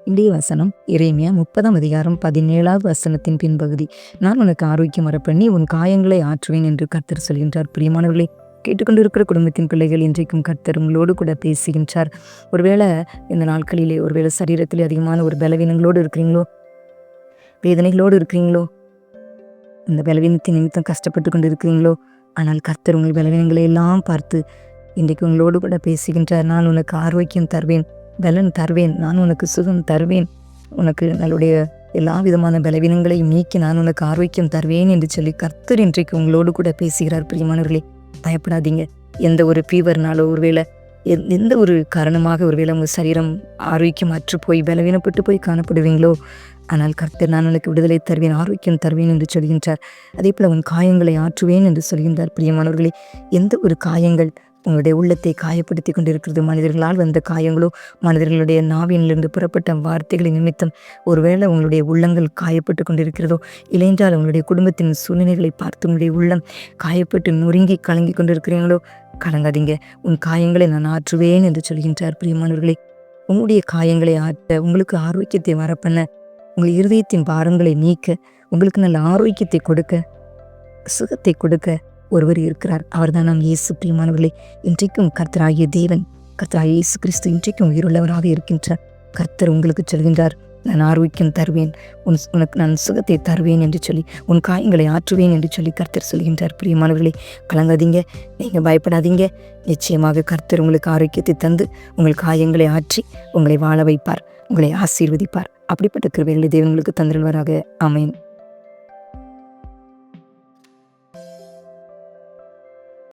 இன்றைய வசனம் எரேமியா 30:17 வசனத்தின் பின்பகுதி. நான் உனக்கு ஆரோக்கியம் வரப்பண்ணி உன் காயங்களை ஆற்றுவேன் என்று கர்த்தர் சொல்கின்றார். பிரியமானவர்களே, கேட்டுக்கொண்டிருக்கிற குடும்பத்தின் பிள்ளைகள், இன்றைக்கும் கர்த்தர் உங்களோடு கூட பேசுகின்றார். ஒருவேளை இந்த நாட்களிலே ஒருவேளை சரீரத்திலே அதிகமான ஒரு பலவீனங்களோடு இருக்கிறீங்களோ, வேதனைகளோடு இருக்கிறீங்களோ, இந்த பலவீனத்தின் நிமித்தம் கஷ்டப்பட்டு கொண்டு இருக்கிறீங்களோ, ஆனால் கர்த்தர் உங்கள் பலவீனங்களை எல்லாம் பார்த்து இன்றைக்கு உங்களோடு கூட பேசுகின்றார். நான் உனக்கு ஆரோக்கியம் தருவேன், பலன் தருவேன், நான் உனக்கு சுகம் தருவேன், உனக்கு நல்லுடைய எல்லா விதமான பலவீனங்களையும் நீக்கி நான் உனக்கு ஆரோக்கியம் தருவேன் என்று சொல்லி கர்த்தர் இன்றைக்கு உங்களோடு கூட பேசுகிறார். பிரியமானவர்களே, பயப்படாதீங்க. எந்த ஒரு ஃபீவர்னாலோ, ஒருவேளை எந்த ஒரு காரணமாக ஒருவேளை உங்கள் சரீரம் ஆரோக்கியம் அற்று போய் பலவீனப்பட்டு போய் காணப்படுவீங்களோ, ஆனால் கர்த்தர் நான் உனக்கு விடுதலை தருவேன், ஆரோக்கியம் தருவேன் என்று சொல்கின்றார். அதே போல் உன் காயங்களை ஆற்றுவேன் என்று சொல்கின்றார். பிரியமானவர்களே, எந்த ஒரு காயங்கள் உங்களுடைய உள்ளத்தை காயப்படுத்தி கொண்டிருக்கிறது, மனிதர்களால் வந்த காயங்களோ, மனிதர்களுடைய நாவினிலிருந்து புறப்பட்ட வார்த்தைகளின் நிமித்தம் ஒருவேளை உங்களுடைய உள்ளங்கள் காயப்பட்டு கொண்டிருக்கிறதோ, இல்லையென்றால் உங்களுடைய குடும்பத்தின் சூழ்நிலைகளை பார்த்து உங்களுடைய உள்ளம் காயப்பட்டு நொறுங்கி கலங்கி கொண்டிருக்கிறீங்களோ, கலங்காதீங்க. உன் காயங்களை நான் ஆற்றுவேன் என்று சொல்கின்றார். பிரியமானவர்களே, உங்களுடைய காயங்களை ஆற்ற, உங்களுக்கு ஆரோக்கியத்தை வரப்பண்ண, உங்கள் இருதயத்தின் பாரங்களை நீக்க, உங்களுக்கு நல்ல ஆரோக்கியத்தை கொடுக்க, சுகத்தை கொடுக்க ஒருவர் இருக்கிறார். அவர்தான் நாம் இயேசு. பிரியமானவர்களே, இன்றைக்கும் கர்த்தராகிய தேவன், கர்த்தராகிய இயேசு கிறிஸ்து இன்றைக்கும் உயிருள்ளவராக இருக்கின்றார். கர்த்தர் உங்களுக்கு சொல்கின்றார், நான் ஆரோக்கியம் தருவேன், உனக்கு நான் சுகத்தை தருவேன் என்று சொல்லி, உன் காயங்களை ஆற்றுவேன் என்று சொல்லி கர்த்தர் சொல்கின்றார். பிரியமானவர்களே, கலங்காதீங்க, நீங்கள் பயப்படாதீங்க. நிச்சயமாக கர்த்தர் உங்களுக்கு ஆரோக்கியத்தை தந்து உங்கள் காயங்களை ஆற்றி உங்களை வாழ வைப்பார், உங்களை ஆசீர்வதிப்பார். அப்படிப்பட்ட கிருபைகளை தேவன் உங்களுக்கு தந்திருவாராக. ஆமென்.